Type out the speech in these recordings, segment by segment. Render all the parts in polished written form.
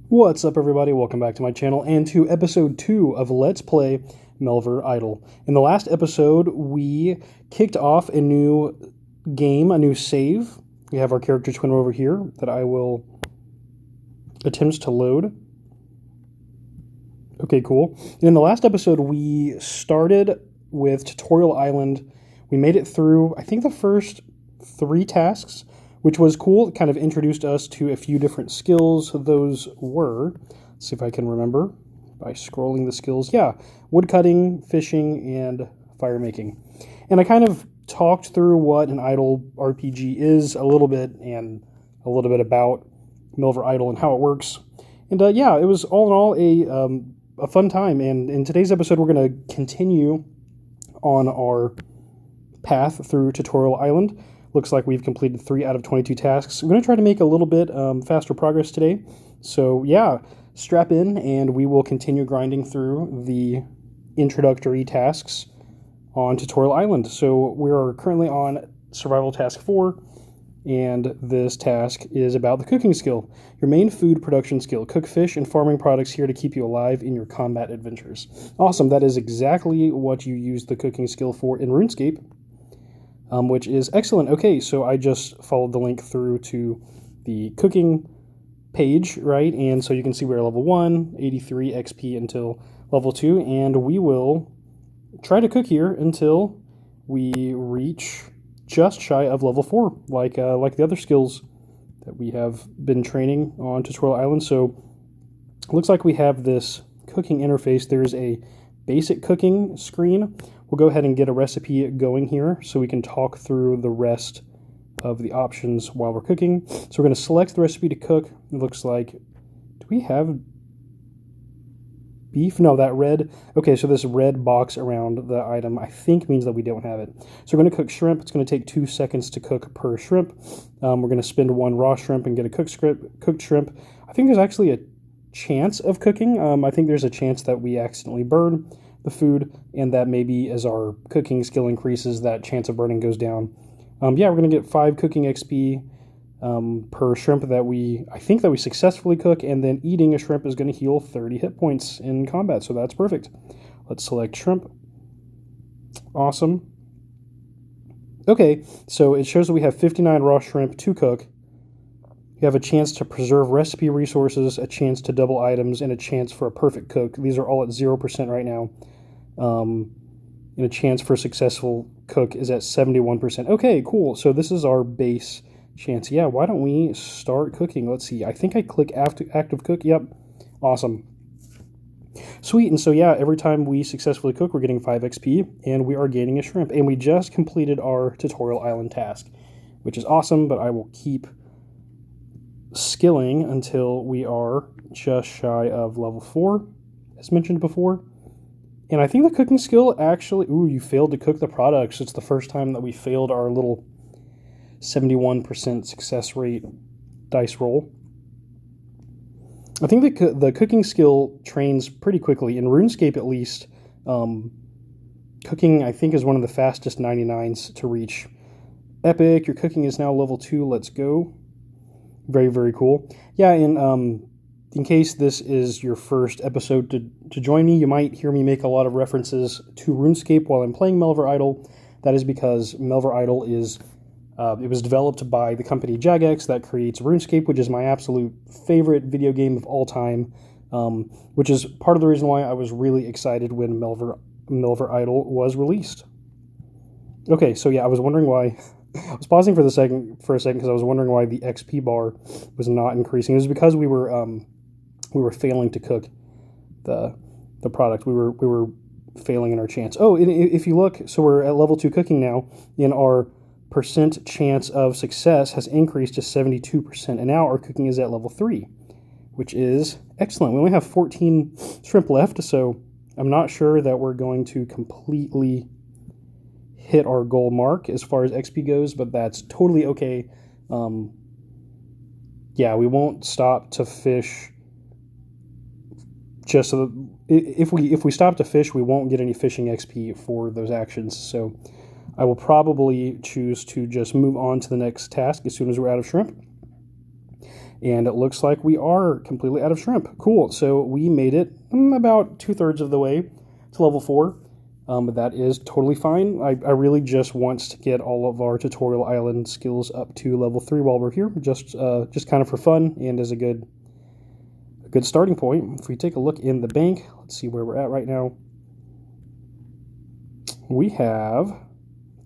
What's up, everybody? Welcome back to my channel and to episode 2 of Let's Play Melvor Idle. In the last episode, we kicked off a new game, a new save. We have our character Twinnrova here that I will attempt to load. Okay, cool. And in the last episode, we started with Tutorial Island. We made it through, I think, the first 3 tasks, which was cool. It kind of introduced us to a few different skills. Those were, let's see if I can remember by scrolling the skills. Yeah, woodcutting, fishing, and fire making. And I kind of talked through what an idle RPG is a little bit, and a little bit about Melvor Idle and how it works. And yeah, it was all in all a fun time. And in today's episode, we're going to continue on our path through Tutorial Island. Looks like we've completed 3 out of 22 tasks. I'm going to try to make a little bit faster progress today. So yeah, strap in and we will continue grinding through the introductory tasks on Tutorial Island. So we are currently on Survival Task 4, and this task is about the cooking skill. Your main food production skill. Cook fish and farming products here to keep you alive in your combat adventures. Awesome, that is exactly what you use the cooking skill for in RuneScape. Which is excellent. Okay, so I just followed the link through to the cooking page, right? And so you can see we're level 1, 83 XP until level 2, and we will try to cook here until we reach just shy of level 4, like the other skills that we have been training on Tutorial Island. So it looks like we have this cooking interface. There's a basic cooking screen. We'll go ahead and get a recipe going here so we can talk through the rest of the options while we're cooking. So we're going to select the recipe to cook. It looks like, do we have beef? No, that red. Okay, so this red box around the item I think means that we don't have it. So we're going to cook shrimp. It's going to take 2 seconds to cook per shrimp. We're going to spend 1 raw shrimp and get a cooked shrimp. I think there's actually a chance of cooking. I think there's a chance that we accidentally burn the food, and that maybe as our cooking skill increases, that chance of burning goes down. Yeah, we're going to get 5 cooking XP per shrimp that I think we successfully cook, and then eating a shrimp is going to heal 30 hit points in combat, so that's perfect. Let's select shrimp. Awesome. Okay, so it shows that we have 59 raw shrimp to cook. You have a chance to preserve recipe resources, a chance to double items, and a chance for a perfect cook. These are all at 0% right now. And a chance for a successful cook is at 71%. Okay, cool. So this is our base chance. Yeah, why don't we start cooking? Let's see. I think I click active cook. Yep. Awesome. Sweet. And so yeah, every time we successfully cook, we're getting 5 XP, and we are gaining a shrimp. And we just completed our Tutorial Island task, which is awesome, but I will keep skilling until we are just shy of level 4, as mentioned before. And I think the cooking skill actually... Ooh, you failed to cook the products. It's the first time that we failed our little 71% success rate dice roll. I think the cooking skill trains pretty quickly. In RuneScape, at least, cooking, I think, is one of the fastest 99s to reach. Epic, your cooking is now level 2. Let's go. Very, very cool. Yeah, and in case this is your first episode to join me, you might hear me make a lot of references to RuneScape while I'm playing Melvor Idle. That is because Melvor Idle is, it was developed by the company Jagex that creates RuneScape, which is my absolute favorite video game of all time, which is part of the reason why I was really excited when Melvor Idle was released. Okay, so yeah, I was wondering why... I was pausing for a second because I was wondering why the XP bar was not increasing. It was because we were failing to cook the product. We were failing in our chance. Oh, if you look, so we're at level 2 cooking now, and our percent chance of success has increased to 72%, and now our cooking is at level 3, which is excellent. We only have 14 shrimp left, so I'm not sure that we're going to completely hit our goal mark as far as XP goes, but that's totally okay. Yeah, we won't stop to fish. Just so if we stop to fish, we won't get any fishing XP for those actions. So I will probably choose to just move on to the next task as soon as we're out of shrimp. And it looks like we are completely out of shrimp. Cool. So we made it about 2/3 of the way to level 4. But that is totally fine. I really just want to get all of our tutorial island skills up to level 3 while we're here, just kind of for fun and as a good starting point. If we take a look in the bank, let's see where we're at right now. We have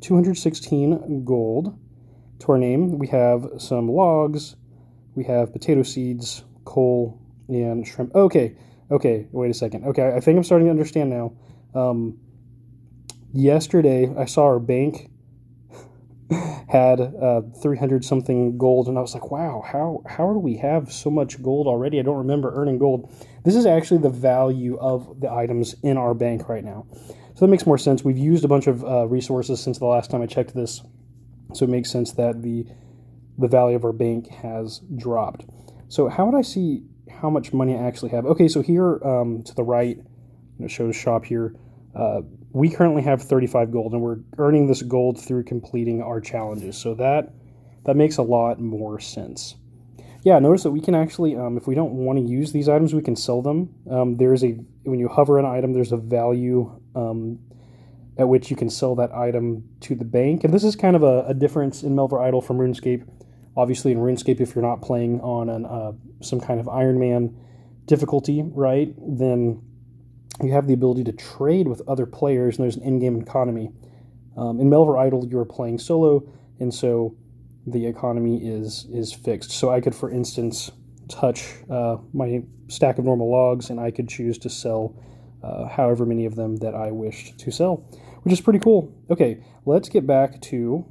216 gold to our name. We have some logs. We have potato seeds, coal, and shrimp. Okay, wait a second. Okay, I think I'm starting to understand now. Yesterday, I saw our bank had 300 something gold, and I was like, wow, how do we have so much gold already? I don't remember earning gold. This is actually the value of the items in our bank right now. So that makes more sense. We've used a bunch of resources since the last time I checked this, so it makes sense that the value of our bank has dropped. So how would I see how much money I actually have? Okay, so here to the right, it shows shop here. We currently have 35 gold, and we're earning this gold through completing our challenges. So that makes a lot more sense. Yeah, notice that we can actually, if we don't want to use these items, we can sell them. When you hover an item, there's a value at which you can sell that item to the bank. And this is kind of a difference in Melvor Idle from RuneScape. Obviously, in RuneScape, if you're not playing on some kind of Iron Man difficulty, right, then you have the ability to trade with other players, and there's an in-game economy. In Melvor Idle, you're playing solo, and so the economy is fixed. So I could, for instance, touch my stack of normal logs, and I could choose to sell however many of them that I wished to sell, which is pretty cool. Okay, let's get back to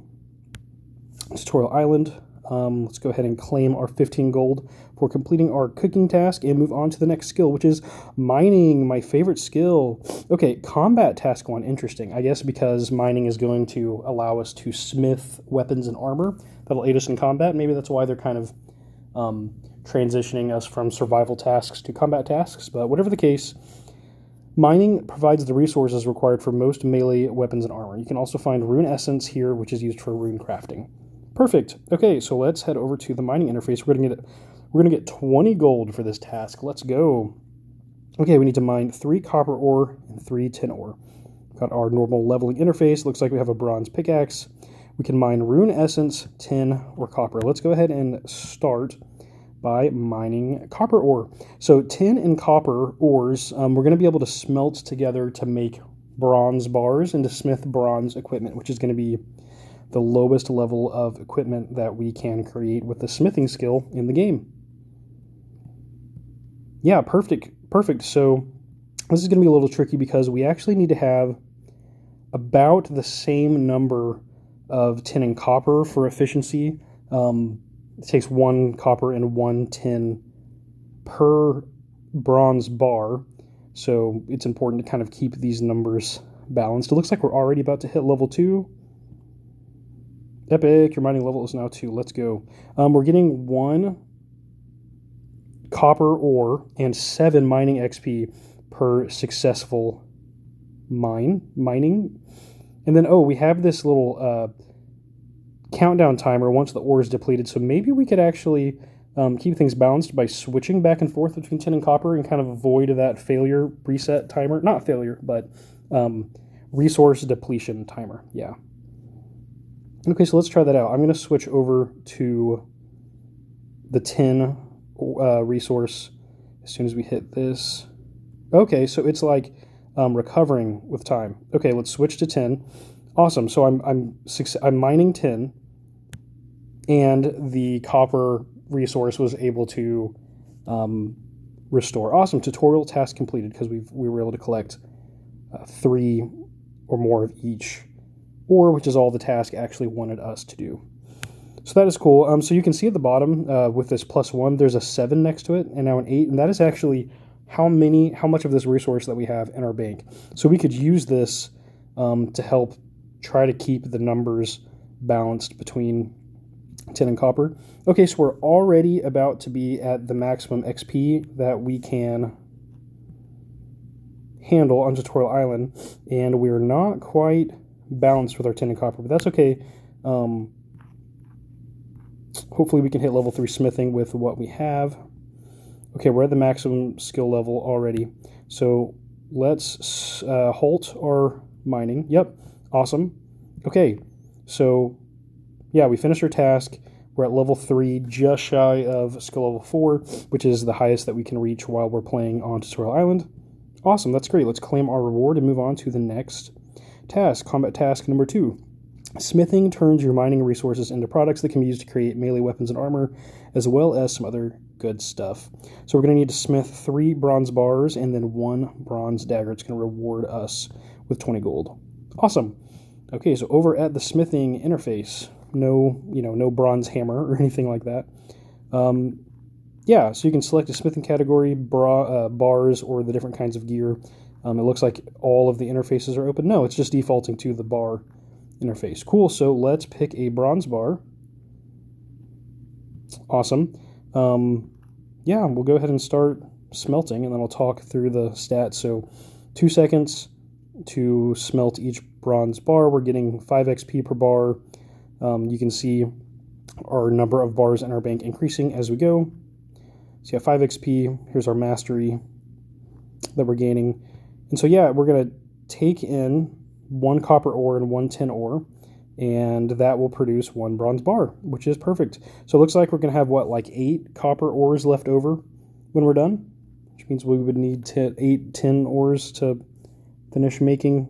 Tutorial Island. Let's go ahead and claim our 15 gold for completing our cooking task and move on to the next skill, which is mining, my favorite skill. Okay, combat task 1, interesting. I guess because mining is going to allow us to smith weapons and armor that'll aid us in combat. Maybe that's why they're kind of transitioning us from survival tasks to combat tasks, but whatever the case, mining provides the resources required for most melee weapons and armor. You can also find rune essence here, which is used for rune crafting. Perfect. Okay, so let's head over to the mining interface. We're gonna get 20 gold for this task. Let's go. Okay, we need to mine 3 copper ore and 3 tin ore. Got our normal leveling interface. Looks like we have a bronze pickaxe. We can mine rune essence, tin, or copper. Let's go ahead and start by mining copper ore. So tin and copper ores, we're going to be able to smelt together to make bronze bars and to smith bronze equipment, which is going to be the lowest level of equipment that we can create with the smithing skill in the game. Yeah, perfect. So this is going to be a little tricky because we actually need to have about the same number of tin and copper for efficiency. It takes 1 copper and 1 tin per bronze bar, so it's important to kind of keep these numbers balanced. It looks like we're already about to hit level 2. Epic, your mining level is now 2. Let's go. We're getting 1 copper ore and 7 mining XP per successful mining. And then, we have this little countdown timer once the ore is depleted, so maybe we could actually keep things balanced by switching back and forth between tin and copper and kind of avoid that failure reset timer. Not failure, but resource depletion timer. Yeah. Okay, so let's try that out. I'm going to switch over to the tin resource as soon as we hit this. Okay, so it's like recovering with time. Okay, let's switch to tin. Awesome. So I'm mining tin, and the copper resource was able to restore. Awesome. Tutorial task completed because we were able to collect 3 or more of each, or which is all the task actually wanted us to do. So that is cool. So you can see at the bottom with this +1, there's a 7 next to it, and now an 8, and that is actually how much of this resource that we have in our bank. So we could use this to help try to keep the numbers balanced between tin and copper. Okay, so we're already about to be at the maximum XP that we can handle on Tutorial Island, and we're not quite balanced with our tin and copper, but that's okay. hopefully we can hit level 3 smithing with what we have. Okay, we're at the maximum skill level already. So let's halt our mining. Yep, awesome. Okay, so yeah, we finished our task. We're at level 3, just shy of skill level 4, which is the highest that we can reach while we're playing on Tutorial Island. Awesome, that's great. Let's claim our reward and move on to the next task. Combat task number 2. Smithing turns your mining resources into products that can be used to create melee weapons and armor, as well as some other good stuff. So we're going to need to smith 3 bronze bars and then 1 bronze dagger. It's going to reward us with 20 gold. Awesome. Okay, so over at the smithing interface, no bronze hammer or anything like that. Yeah, so you can select a smithing category, bars, or the different kinds of gear. It looks like all of the interfaces are open. No, it's just defaulting to the bar interface. Cool, so let's pick a bronze bar. Awesome. Yeah, we'll go ahead and start smelting, and then I'll talk through the stats. So 2 seconds to smelt each bronze bar. We're getting 5 XP per bar. You can see our number of bars in our bank increasing as we go. So yeah, 5 XP. Here's our mastery that we're gaining. And so yeah, we're going to take in 1 copper ore and 1 tin ore, and that will produce 1 bronze bar, which is perfect. So it looks like we're going to have, what, like 8 copper ores left over when we're done, which means we would need 8 tin ores to finish making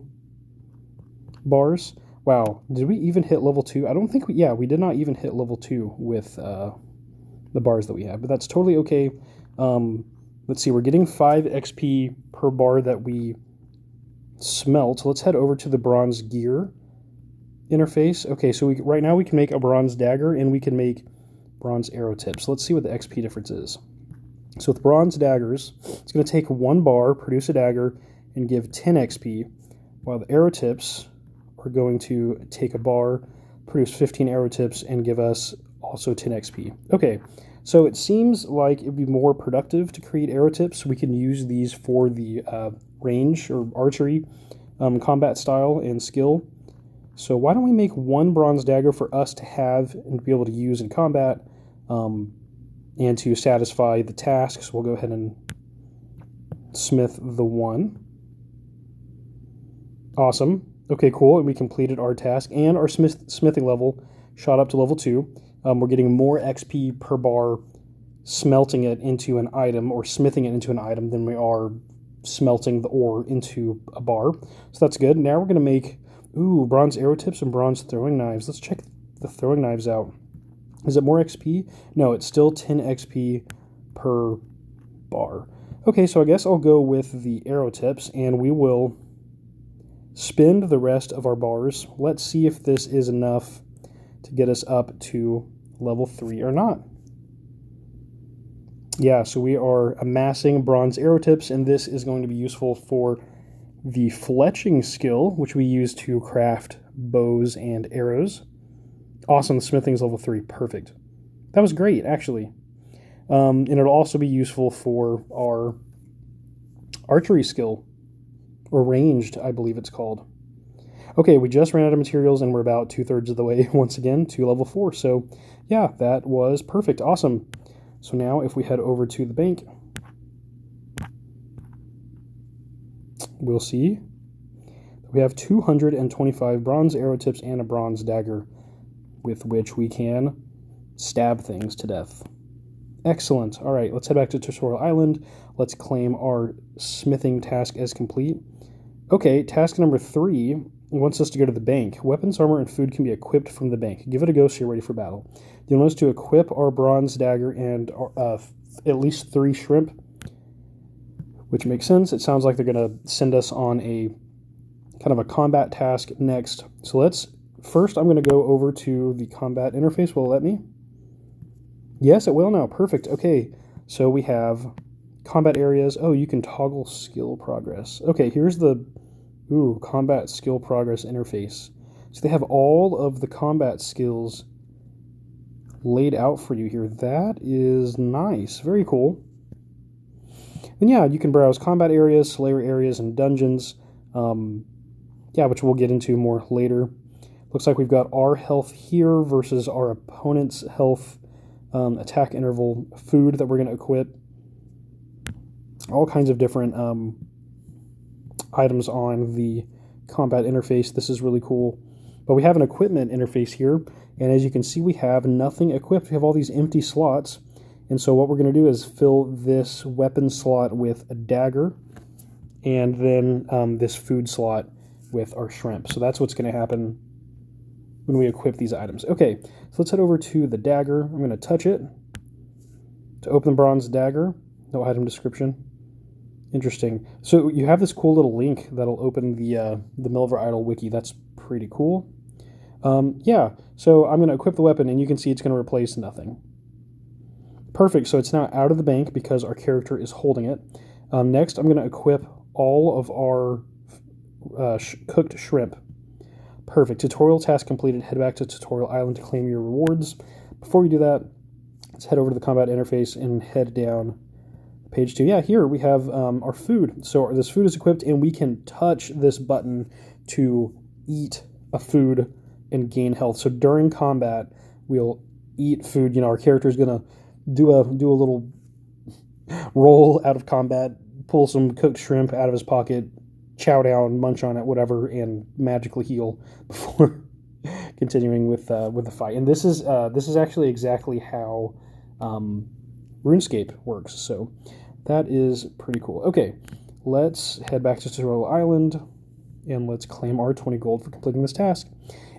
bars. Wow, did we even hit level 2? I don't think we did not even hit level 2 with the bars that we have, but that's totally okay. Let's see, we're getting 5 XP per bar that we smelt. So let's head over to the bronze gear interface. Okay, so right now we can make a bronze dagger and we can make bronze arrow tips. Let's see what the XP difference is. So with bronze daggers, it's going to take 1 bar, produce a dagger, and give 10 XP, while the arrow tips are going to take a bar, produce 15 arrow tips, and give us also 10 XP. Okay, so it seems like it would be more productive to create arrow tips. We can use these for the range or archery combat style and skill. So why don't we make 1 bronze dagger for us to have and be able to use in combat and to satisfy the tasks. We'll go ahead and smith the 1. Awesome. Okay, cool. And we completed our task, and our smithing level shot up to level 2. We're getting more XP per bar smelting it into an item or smithing it into an item than we are smelting the ore into a bar. So that's good. Now we're going to make, bronze arrow tips and bronze throwing knives. Let's check the throwing knives out. Is it more XP? No, it's still 10 XP per bar. Okay, so I guess I'll go with the arrow tips, and we will spend the rest of our bars. Let's see if this is enough to get us up to level 3 or not. Yeah, so we are amassing bronze arrow tips, and this is going to be useful for the fletching skill, which we use to craft bows and arrows. Awesome, the smithing is level 3. Perfect. That was great, actually. And it'll also be useful for our archery skill, or ranged, I believe it's called. Okay, we just ran out of materials, and we're about 2/3 of the way, once again, to level 4. So, yeah, that was perfect. Awesome. So now, if we head over to the bank, we'll see we have 225 bronze arrow tips and a bronze dagger with which we can stab things to death. Excellent. All right, let's head back to Tutorial Island. Let's claim our smithing task as complete. Okay, task number 3 wants us to go to the bank. Weapons, armor, and food can be equipped from the bank. Give it a go so you're ready for battle. You'll want us to equip our bronze dagger and at least 3 shrimp, which makes sense. It sounds like they're going to send us on a kind of a combat task next. So first I'm going to go over to the combat interface. Will it let me? Yes, it will now. Perfect. Okay, so we have combat areas. Oh, you can toggle skill progress. Okay, here's the combat skill progress interface. So they have all of the combat skills laid out for you here. That is nice. Very cool. And yeah, you can browse combat areas, slayer areas, and dungeons. Which we'll get into more later. Looks like we've got our health here versus our opponent's health attack interval, food that we're going to equip, all kinds of different items on the combat interface. This is really cool. But we have an equipment interface here, and as you can see, we have nothing equipped. We have all these empty slots, and so what we're going to do is fill this weapon slot with a dagger, and then this food slot with our shrimp. So that's what's going to happen when we equip these items. Okay, so let's head over to the dagger. I'm going to touch it to open the bronze dagger. No item description. Interesting. So you have this cool little link that'll open the Melvor Idle wiki. That's pretty cool. Yeah, so I'm going to equip the weapon, and you can see it's going to replace nothing. Perfect, so it's now out of the bank because our character is holding it. Next, I'm going to equip all of our cooked shrimp. Perfect. Tutorial task completed. Head back to Tutorial Island to claim your rewards. Before we do that, let's head over to the combat interface and head down page 2. Yeah, here we have our food. So this food is equipped, and we can touch this button to eat a food and gain health. So during combat, we'll eat food. You know, our character is gonna do a little roll out of combat, pull some cooked shrimp out of his pocket, chow down, munch on it, whatever, and magically heal before continuing with the fight. And this is actually exactly how RuneScape works. So that is pretty cool. Okay, let's head back to Tutorial Island and let's claim our 20 gold for completing this task.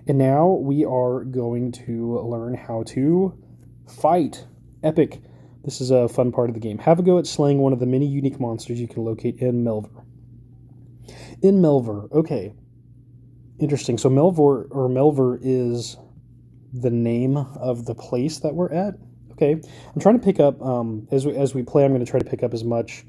And now we are going to learn how to fight. Epic. This is a fun part of the game. Have a go at slaying one of the many unique monsters you can locate in Melvor. In Melvor, okay. Interesting. So Melvor is the name of the place that we're at. Okay. I'm trying to pick up, as we play, I'm going to try to pick up as much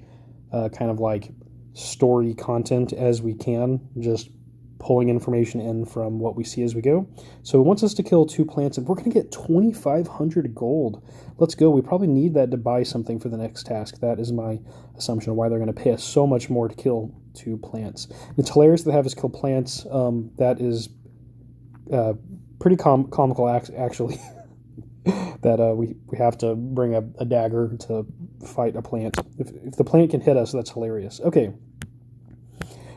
kind of like story content as we can, just pulling information in from what we see as we go. So it wants us to kill 2 plants, and we're going to get 2,500 gold. Let's go. We probably need that to buy something for the next task. That is my assumption of why they're going to pay us so much more to kill 2 plants. It's hilarious that they have us kill plants. That is pretty comical, actually, that we have to bring a dagger to fight a plant. If the plant can hit us, that's hilarious. Okay.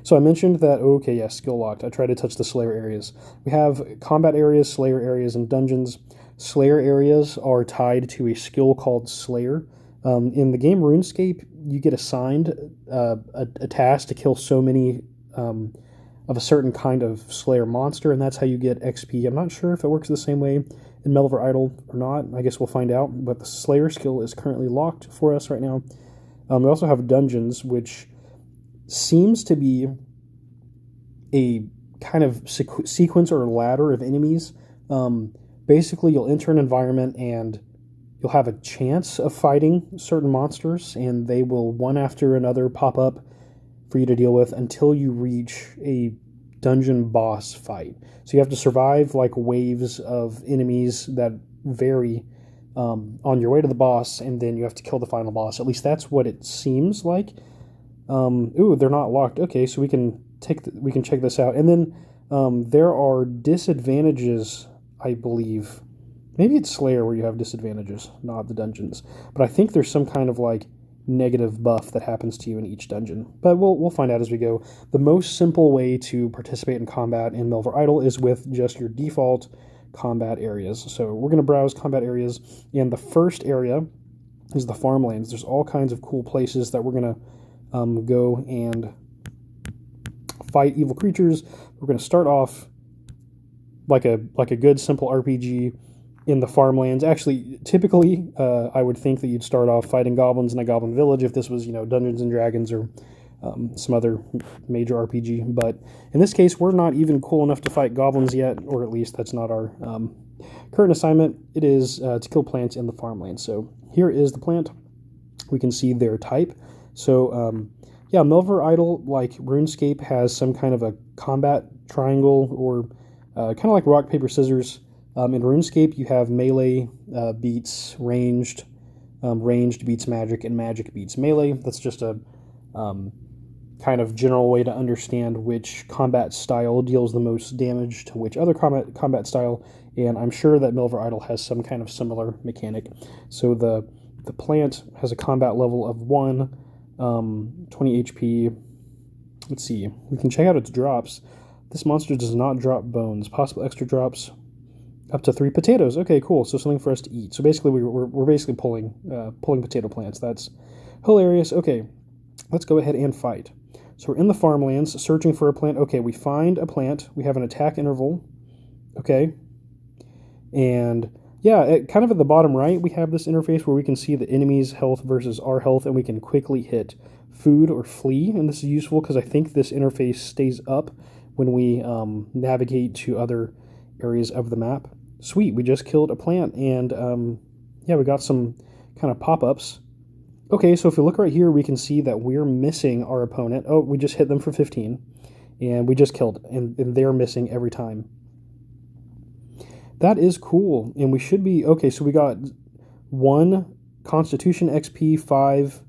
So I mentioned that, okay, yeah, skill locked. I tried to touch the Slayer areas. We have combat areas, Slayer areas, and dungeons. Slayer areas are tied to a skill called Slayer. In the game RuneScape, you get assigned a task to kill so many of a certain kind of Slayer monster, and that's how you get XP. I'm not sure if it works the same way in Melvor Idle or not. I guess we'll find out, but the Slayer skill is currently locked for us right now. We also have dungeons, which seems to be a kind of sequence or ladder of enemies. Basically, you'll enter an environment and you'll have a chance of fighting certain monsters, and they will one after another pop up for you to deal with until you reach a dungeon boss fight. So you have to survive like waves of enemies that vary on your way to the boss, and then you have to kill the final boss. At least that's what it seems like. Ooh, they're not locked. Okay, so we can check this out. And then there are disadvantages, I believe. Maybe it's Slayer where you have disadvantages, not the dungeons. But I think there's some kind of like negative buff that happens to you in each dungeon. But we'll find out as we go. The most simple way to participate in combat in Melvor Idle is with just your default combat areas. So we're going to browse combat areas, and the first area is the farmlands. There's all kinds of cool places that we're going to go and fight evil creatures. We're going to start off like a good simple RPG in the farmlands. Actually, typically, I would think that you'd start off fighting goblins in a goblin village if this was, Dungeons and Dragons or some other major RPG. But in this case, we're not even cool enough to fight goblins yet, or at least that's not our current assignment. It is to kill plants in the farmlands. So here is the plant. We can see their type. So, yeah, Melvor Idle, like RuneScape, has some kind of a combat triangle, or kind of like rock, paper, scissors. In RuneScape, you have melee beats ranged, ranged beats magic, and magic beats melee. That's just a kind of general way to understand which combat style deals the most damage to which other combat style, and I'm sure that Melvor Idle has some kind of similar mechanic. So the plant has a combat level of 1, 20 HP. Let's see, we can check out its drops. This monster does not drop bones. Possible extra drops up to 3 potatoes. Okay, cool. So something for us to eat. So basically, we're basically pulling potato plants. That's hilarious. Okay, let's go ahead and fight. So we're in the farmlands, searching for a plant. Okay, we find a plant. We have an attack interval. Okay, and yeah, kind of at the bottom right, we have this interface where we can see the enemy's health versus our health, and we can quickly hit food or flee. And this is useful because I think this interface stays up when we navigate to other areas of the map. Sweet, we just killed a plant, and yeah, we got some kind of pop-ups. Okay, so if we look right here, we can see that we're missing our opponent. Oh, we just hit them for 15, and we just killed, and they're missing every time. That is cool, and we should be... Okay, so we got 1 Constitution XP, 5...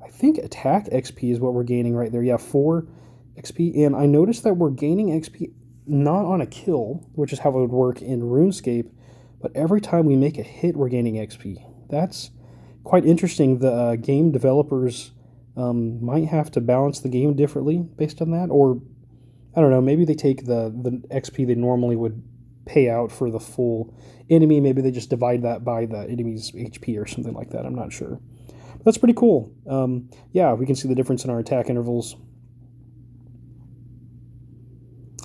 I think attack XP is what we're gaining right there. Yeah, 4 XP, and I noticed that we're gaining XP not on a kill, which is how it would work in RuneScape, but every time we make a hit, we're gaining XP. That's quite interesting. The game developers might have to balance the game differently based on that, or I don't know, maybe they take the XP they normally would pay out for the full enemy, maybe they just divide that by the enemy's HP or something like that. I'm not sure. But that's pretty cool. Yeah, we can see the difference in our attack intervals.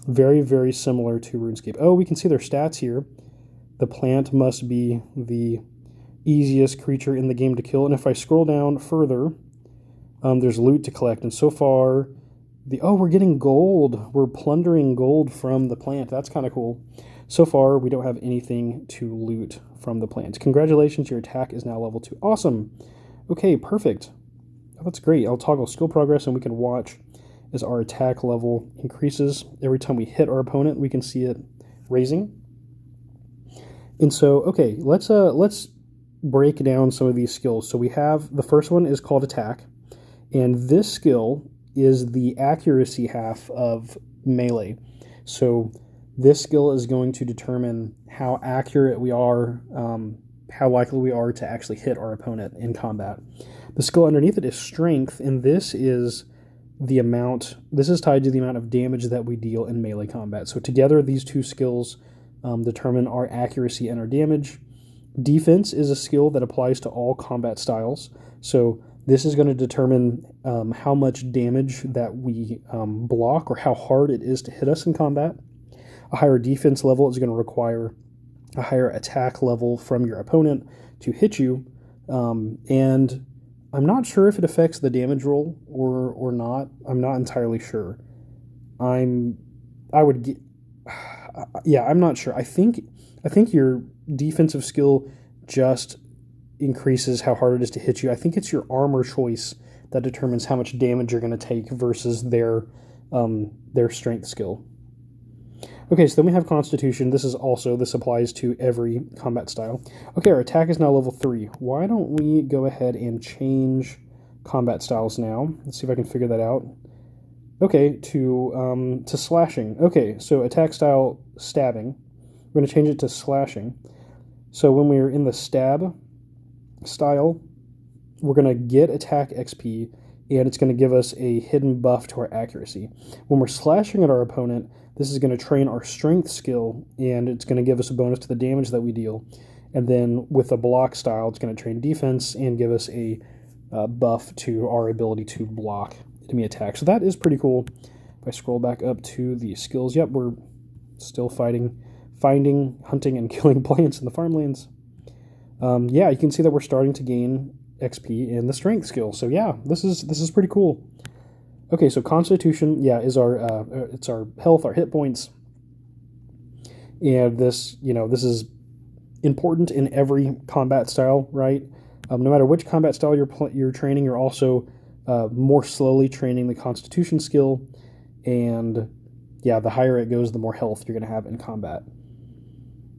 Very, very similar to RuneScape. Oh, we can see their stats here. The plant must be the easiest creature in the game to kill. And if I scroll down further, there's loot to collect. And so far, we're getting gold. We're plundering gold from the plant. That's kind of cool. So far, we don't have anything to loot from the plant. Congratulations, your attack is now level 2. Awesome. Okay, perfect. Oh, that's great. I'll toggle skill progress, and we can watch as our attack level increases. Every time we hit our opponent, we can see it raising. And so, okay, let's break down some of these skills. So we have, the first one is called attack, and this skill is the accuracy half of melee. So this skill is going to determine how accurate we are, how likely we are to actually hit our opponent in combat. The skill underneath it is strength, and this is tied to the amount of damage that we deal in melee combat. So together, these two skills determine our accuracy and our damage. Defense is a skill that applies to all combat styles. So this is going to determine how much damage that we block, or how hard it is to hit us in combat. A higher defense level is going to require a higher attack level from your opponent to hit you. And I'm not sure if it affects the damage roll or not. I'm not entirely sure. I'm not sure. I think your defensive skill just increases how hard it is to hit you. I think it's your armor choice that determines how much damage you're going to take versus their strength skill. Okay, so then we have Constitution. This applies to every combat style. Okay, our attack is now level 3. Why don't we go ahead and change combat styles now? Let's see if I can figure that out. Okay, to slashing. Okay, so attack style, stabbing. We're going to change it to slashing. So when we're in the stab style, we're going to get attack XP, and it's going to give us a hidden buff to our accuracy. When we're slashing at our opponent, this is going to train our strength skill, and it's going to give us a bonus to the damage that we deal. And then with a block style, it's going to train defense and give us a buff to our ability to block enemy attacks. So that is pretty cool. If I scroll back up to the skills, yep, we're still finding, hunting, and killing plants in the farmlands. Yeah, you can see that we're starting to gain XP in the strength skill. So yeah, this is pretty cool. Okay, so Constitution, yeah, is it's our health, our hit points, and this is important in every combat style, right? No matter which combat style you're training, you're also more slowly training the Constitution skill, and yeah, the higher it goes, the more health you're going to have in combat.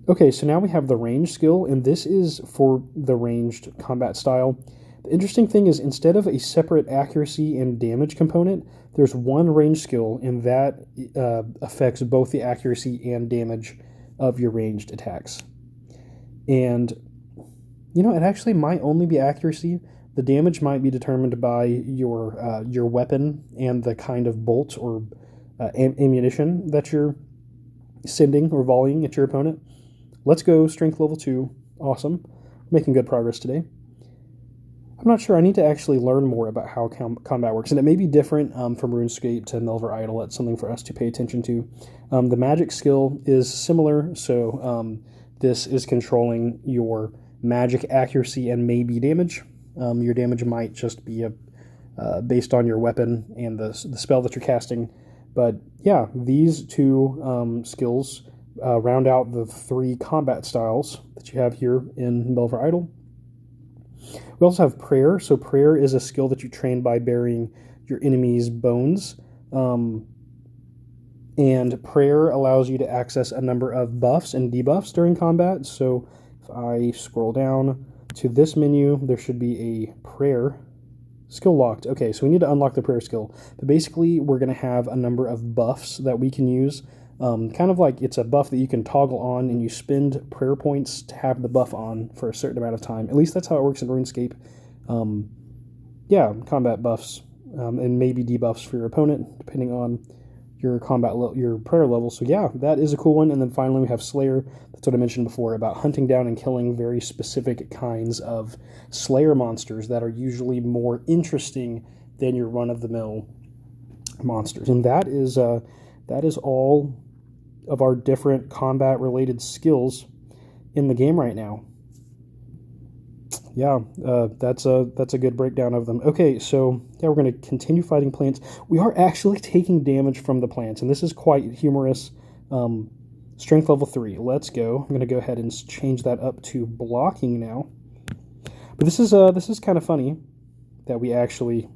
Okay, so now we have the range skill, and this is for the ranged combat style. The interesting thing is instead of a separate accuracy and damage component, there's one range skill, and that affects both the accuracy and damage of your ranged attacks. And, it actually might only be accuracy. The damage might be determined by your weapon and the kind of bolt or ammunition that you're sending or volleying at your opponent. Let's go strength level 2. Awesome. Making good progress today. I'm not sure. I need to actually learn more about how combat works, and it may be different from RuneScape to Melvor Idle. That's something for us to pay attention to. The magic skill is similar, so this is controlling your magic accuracy and maybe damage. Your damage might just be based on your weapon and the spell that you're casting. But yeah, these two skills round out the 3 combat styles that you have here in Melvor Idle. We also have prayer. So prayer is a skill that you train by burying your enemy's bones. And prayer allows you to access a number of buffs and debuffs during combat. So if I scroll down to this menu, there should be a prayer skill locked. Okay, so we need to unlock the prayer skill. But basically, we're going to have a number of buffs that we can use. Kind of like it's a buff that you can toggle on, and you spend prayer points to have the buff on for a certain amount of time. At least that's how it works in RuneScape. Combat buffs and maybe debuffs for your opponent, depending on your your prayer level. So yeah, that is a cool one. And then finally we have Slayer. That's what I mentioned before about hunting down and killing very specific kinds of Slayer monsters that are usually more interesting than your run-of-the-mill monsters. And that is all of our different combat-related skills in the game right now. Yeah, that's a good breakdown of them. Okay, so yeah, we're going to continue fighting plants. We are actually taking damage from the plants, and this is quite humorous. Strength level 3. Let's go. I'm going to go ahead and change that up to blocking now. But this is kind of funny that we actually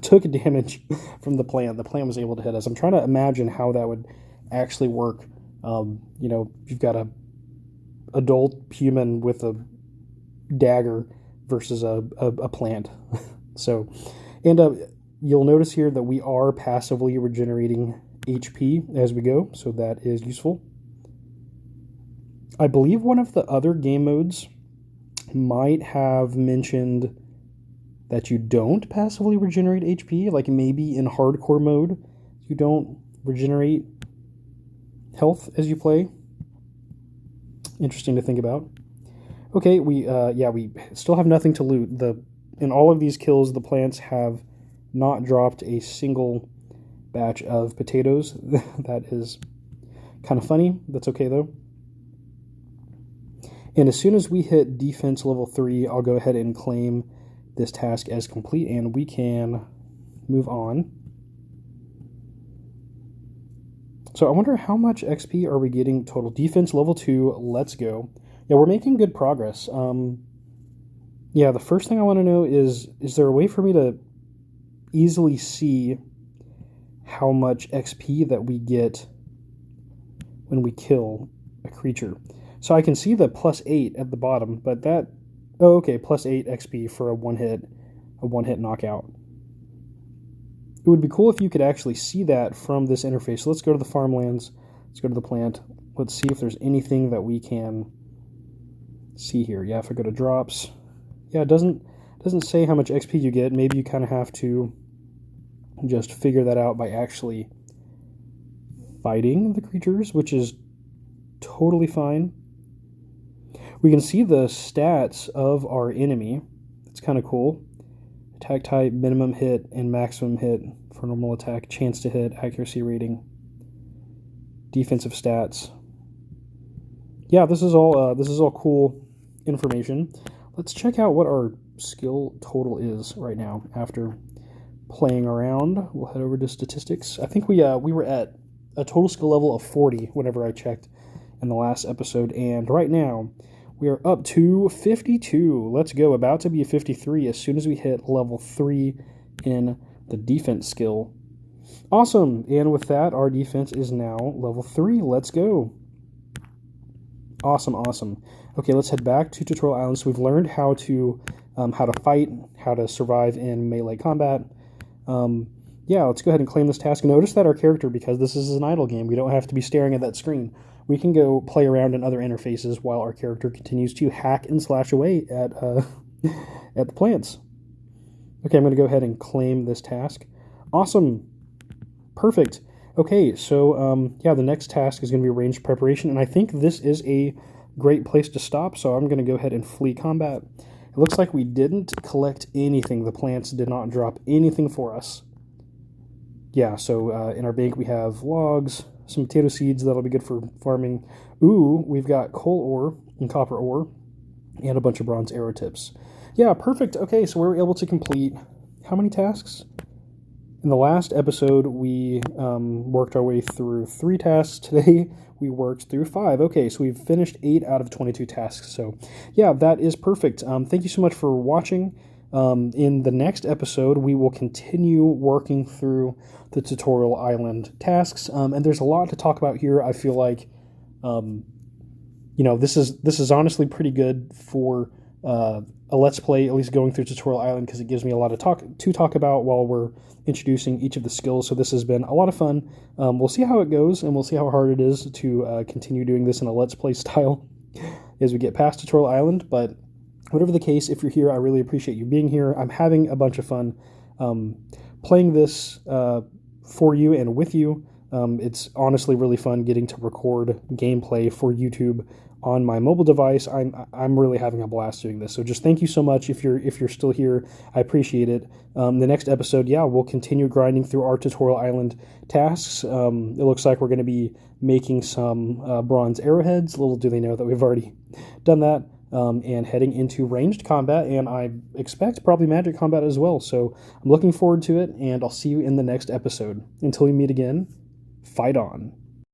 took damage from the plant. The plant was able to hit us. I'm trying to imagine how that would actually work. You've got a adult human with a dagger versus a plant. You'll notice here that we are passively regenerating HP as we go, so that is useful. I believe one of the other game modes might have mentioned that you don't passively regenerate HP, like maybe in hardcore mode you don't regenerate health as you play. Interesting to think about. Okay, we still have nothing to loot. In all of these kills, the plants have not dropped a single batch of potatoes. That is kind of funny. That's okay though. And as soon as we hit defense level 3, I'll go ahead and claim this task as complete, and we can move on. So I wonder how much XP are we getting total. Defense level 2, let's go. Yeah, we're making good progress. The first thing I want to know is there a way for me to easily see how much XP that we get when we kill a creature? So I can see the +8 at the bottom, but that... Oh, okay, +8 XP for a one-hit knockout. It would be cool if you could actually see that from this interface. So let's go to the farmlands. Let's go to the plant. Let's see if there's anything that we can see here. Yeah, if I go to drops. Yeah, it doesn't say how much XP you get. Maybe you kind of have to just figure that out by actually fighting the creatures, which is totally fine. We can see the stats of our enemy. It's kind of cool. Attack type, minimum hit, and maximum hit for normal attack, chance to hit, accuracy rating, defensive stats. Yeah, this is all cool information. Let's check out what our skill total is right now after playing around. We'll head over to statistics. I think we were at a total skill level of 40 whenever I checked in the last episode, and right now we are up to 52. Let's go. About to be 53 as soon as we hit level 3 in the defense skill. Awesome. And with that, our defense is now level 3. Let's go. Awesome. Okay, let's head back to Tutorial Island. So we've learned how to fight, how to survive in melee combat. Yeah, let's go ahead and claim this task. Notice that our character, because this is an idle game, we don't have to be staring at that screen. We can go play around in other interfaces while our character continues to hack and slash away at at the plants. Okay, I'm going to go ahead and claim this task. Awesome. Perfect. Okay, so yeah, the next task is going to be ranged preparation, and I think this is a great place to stop, so I'm going to go ahead and flee combat. It looks like we didn't collect anything. The plants did not drop anything for us. Yeah, so in our bank we have logs, some potato seeds that'll be good for farming. Ooh, we've got coal ore and copper ore, and a bunch of bronze arrow tips. Yeah, perfect. Okay, so we were able to complete how many tasks? In the last episode, we worked our way through 3 tasks. Today, we worked through 5. Okay, so we've finished 8 out of 22 tasks. So, yeah, that is perfect. Thank you so much for watching. In the next episode, we will continue working through the Tutorial Island tasks. And there's a lot to talk about here. I feel like, this is honestly pretty good for a Let's Play, at least going through Tutorial Island, because it gives me a lot to talk about while we're introducing each of the skills. So this has been a lot of fun. We'll see how it goes, and we'll see how hard it is to continue doing this in a Let's Play style as we get past Tutorial Island. But whatever the case, if you're here, I really appreciate you being here. I'm having a bunch of fun playing this for you and with you. It's honestly really fun getting to record gameplay for YouTube on my mobile device. I'm really having a blast doing this. So just thank you so much if you're still here. I appreciate it. The next episode, yeah, we'll continue grinding through our Tutorial Island tasks. It looks like we're going to be making some bronze arrowheads. Little do they know that we've already done that. And heading into ranged combat, and I expect probably magic combat as well. So I'm looking forward to it, and I'll see you in the next episode. Until we meet again, fight on.